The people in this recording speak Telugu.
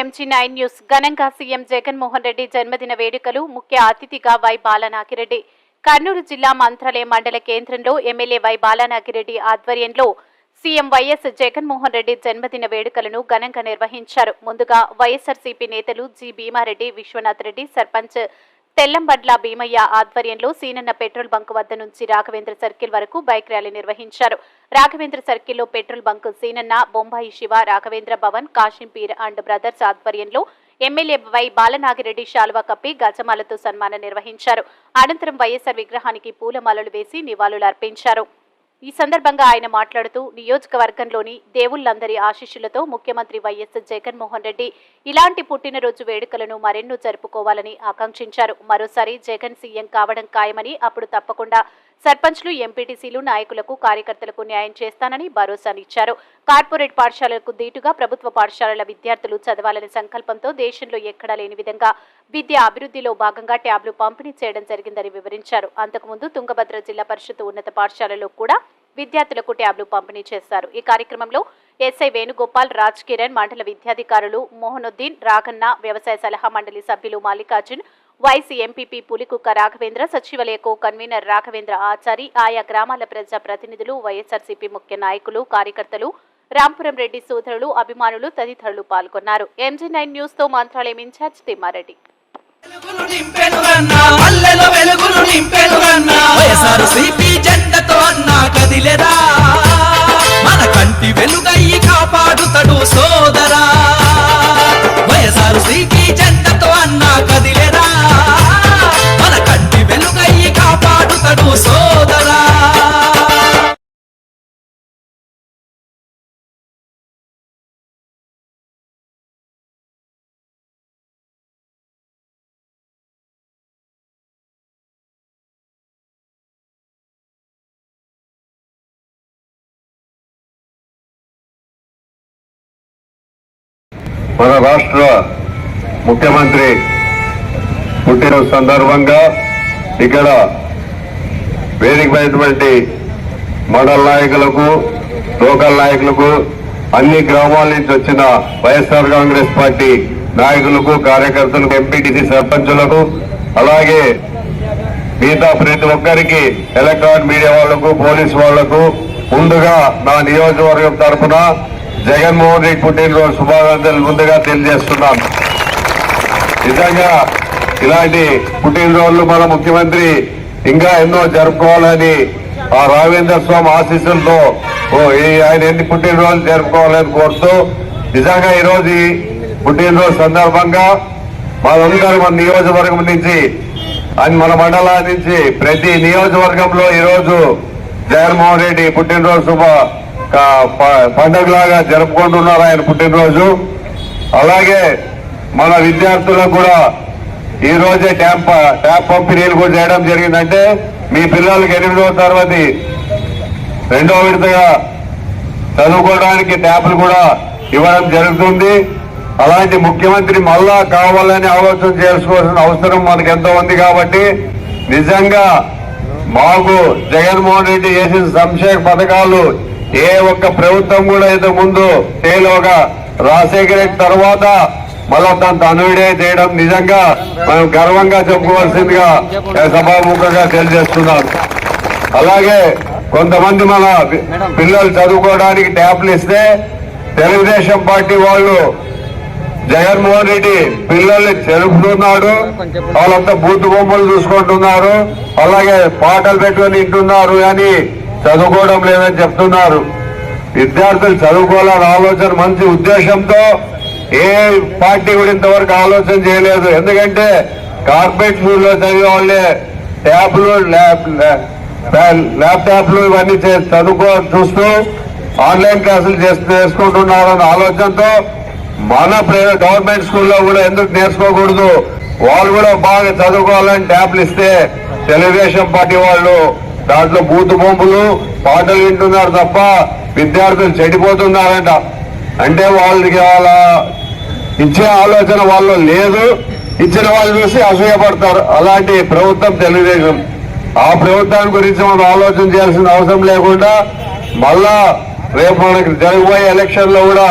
MG9 news. ఘనంగా సీఎం జగన్మోహన్ రెడ్డి జన్మదిన వేడుకలు. ముఖ్య అతిథిగా వై బాలనాగిరెడ్డి. కర్నూలు జిల్లా మంత్రాలయ మండల కేంద్రంలో ఎమ్మెల్యే వై బాలనాగిరెడ్డి ఆధ్వర్యంలో సీఎం వైఎస్ జగన్మోహన్ రెడ్డి జన్మదిన వేడుకలను ఘనంగా నిర్వహించారు. ముందుగా వైఎస్ఆర్సీపీ నేతలు జి భీమారెడ్డి, విశ్వనాథ్ రెడ్డి, సర్పంచ్ తెల్లంబడ్ల భీమయ్య ఆధ్వర్యంలో సీనన్న పెట్రోల్ బంక్ వద్ద నుంచి రాఘవేంద్ర సర్కిల్ వరకు బైక్ ర్యాలీ నిర్వహించారు. రాఘవేంద్ర సర్కిల్లో petrol bunk Seenanna, Bombay Shiva, Raghavendra Bhavan, కాశీంపీర్ and brothers ఆధ్వర్యంలో ఎమ్మెల్యే వై బాలనాగిరెడ్డి శాలువా కప్పి గజమాలతో సన్మానం నిర్వహించారు. అనంతరం వైఎస్ఆర్ విగ్రహానికి పూలమాలలు వేసి నివాళులర్పించారు. ఈ సందర్భంగా ఆయన మాట్లాడుతూ నియోజకవర్గంలోని దేవుళ్లందరి ఆశీస్సులతో ముఖ్యమంత్రి వైఎస్ జగన్మోహన్ రెడ్డి ఇలాంటి పుట్టినరోజు వేడుకలను మరెన్నో జరుపుకోవాలని ఆకాంక్షించారు. మరోసారి జగన్ సీఎం కావడం ఖాయమని, అప్పుడు తప్పకుండా సర్పంచ్లు, ఎంపీటీసీలు, నాయకులకు, కార్యకర్తలకు న్యాయం చేస్తానని భరోసానిచ్చారు. కార్పొరేట్ పాఠశాలలకు దీటుగా ప్రభుత్వ పాఠశాలల విద్యార్థులు చదవాలనే సంకల్పంతో దేశంలో ఎక్కడా లేని విధంగా విద్యా అభివృద్ధిలో భాగంగా ట్యాబ్లు పంపిణీ చేయడం జరిగిందని వివరించారు. అంతకుముందు తుంగభద్ర జిల్లా పరిషత్ ఉన్నత పాఠశాలలో కూడా విద్యార్థులకు ట్యాబ్లు పంపిణీ చేశారు. ఈ కార్యక్రమంలో ఎస్ఐ వేణుగోపాల్, రాజ్ కిరణ్, మండల విద్యాధికారులు మోహనుద్దీన్, రాఘన్న, వ్యవసాయ సలహా మండలి సభ్యులు మల్లికార్జున్, వైసీ ఎంపీపీ పులికుక్క రాఘవేంద్ర, సచివాలయ కో కన్వీనర్ రాఘవేంద్ర ఆచారి, ఆయా గ్రామాల ప్రజా ప్రతినిధులు, వైఎస్ఆర్సీపీ ముఖ్య నాయకులు, కార్యకర్తలు, రాంపురం రెడ్డి సోదరులు, అభిమానులు తదితరులు పాల్గొన్నారు. MG9 న్యూస్ తో మంత్రాలయం ఇన్ఛార్జ్ తిమ్మారెడ్డి. మన కంటి వెలుగయ్యి కాపాడుతడు సోదరా, వైఎస్ఆర్సీపీ జెండతో అన్నా కదిలేరా, మన కంటి వెలుగయ్యి కాపాడుతడు సోదరా. మన రాష్ట్ర ముఖ్యమంత్రి పుట్టినరోజు సందర్భంగా ఇక్కడ వేదికమైనటువంటి మండల నాయకులకు, లోకల్ నాయకులకు, అన్ని గ్రామాల నుంచి వచ్చిన వైఎస్ఆర్ కాంగ్రెస్ పార్టీ నాయకులకు, కార్యకర్తలకు, ఎంపీటీసీ సర్పంచులకు, అలాగే మిగతా ప్రతి ఒక్కరికి, ఎలక్ట్రానిక్ మీడియా వాళ్లకు, పోలీసు వాళ్లకు ముందుగా నా నియోజకవర్గం తరఫున జగన్మోహన్ రెడ్డి పుట్టినరోజు శుభాకాంక్షలు ముందుగా తెలియజేస్తున్నాను. నిజంగా ఇలాంటి పుట్టినరోజులు మన ముఖ్యమంత్రి ఇంకా ఎన్నో జరుపుకోవాలని, ఆ రాఘవేంద్ర స్వామి ఆశీస్సులతో ఆయన ఎన్ని పుట్టినరోజులు జరుపుకోవాలని కోరుతూ, నిజంగా ఈరోజు ఈ పుట్టినరోజు సందర్భంగా మనందరూ మన నియోజకవర్గం నుంచి మన మండలాల నుంచి ప్రతి నియోజకవర్గంలో ఈరోజు జగన్మోహన్ రెడ్డి పుట్టినరోజు పండుగలాగా జరుపుకుంటున్నారు ఆయన పుట్టినరోజు. అలాగే మన విద్యార్థులకు కూడా ఈ రోజే ట్యాప్ పంపిణీలు కూడా చేయడం జరిగిందంటే మీ పిల్లలకి 8వ తరగతి 2వ విడతగా చదువుకోవడానికి ట్యాబ్లు కూడా ఇవ్వడం జరుగుతుంది. అలాంటి ముఖ్యమంత్రి మళ్ళా కావాలని ఆలోచన చేసుకోవాల్సిన అవసరం మనకు ఎంతో ఉంది. కాబట్టి నిజంగా మాకు జగన్మోహన్ రెడ్డి చేసిన సంక్షేమ పథకాలు ఏ ఒక్క ప్రభుత్వం కూడా ఇంతకు ముందు చేయలోగా రాజశేఖర రెడ్డి తర్వాత మళ్ళా తన తనుడే చేయడం నిజంగా మనం గర్వంగా చెప్పుకోవాల్సిందిగా సభాముఖంగా తెలియజేస్తున్నాను. అలాగే కొంతమంది మన పిల్లలు చదువుకోవడానికి ట్యాబ్లు ఇస్తే తెలుగుదేశం పార్టీ వాళ్ళు జగన్మోహన్ రెడ్డి పిల్లల్ని చెరుపుతున్నాడు, వాళ్ళంతా బూతు బొమ్మలు చూసుకుంటున్నారు, అలాగే పాటలు పెట్టుకొని వింటున్నారు అని చదువుకోవడం లేదని చెప్తున్నారు. విద్యార్థులు చదువుకోవాలని ఆలోచన మంచి ఉద్దేశంతో ఏ పార్టీ కూడా ఇంతవరకు ఆలోచన చేయలేదు. ఎందుకంటే కార్పొరేట్ స్కూల్లో చదివే వాళ్ళే ట్యాబ్లు, ల్యాప్టాప్లు ఇవన్నీ చూస్తూ ఆన్లైన్ క్లాసులు చేసుకుంటున్నారన్న ఆలోచనతో మన గవర్నమెంట్ స్కూల్లో కూడా ఎందుకు నేర్చుకోకూడదు, వాళ్ళు కూడా బాగా చదువుకోవాలని ట్యాబ్లు ఇస్తే తెలుగుదేశం పార్టీ వాళ్ళు దాంట్లో బూతు బొంబులు, పాటలు వింటున్నారు తప్ప విద్యార్థులు చెడిపోతున్నారంట. అంటే వాళ్ళకి వాళ్ళ ఇచ్చే ఆలోచన వాళ్ళు లేదు, ఇచ్చిన వాళ్ళు చూసి అసూయపడతారు. అలాంటి ప్రభుత్వం తెలుగుదేశం. ఆ ప్రభుత్వాన్ని గురించి మనం ఆలోచన చేయాల్సిన అవసరం లేకుండా మళ్ళా రేపు మనకి జరగబోయే ఎలక్షన్ లో కూడా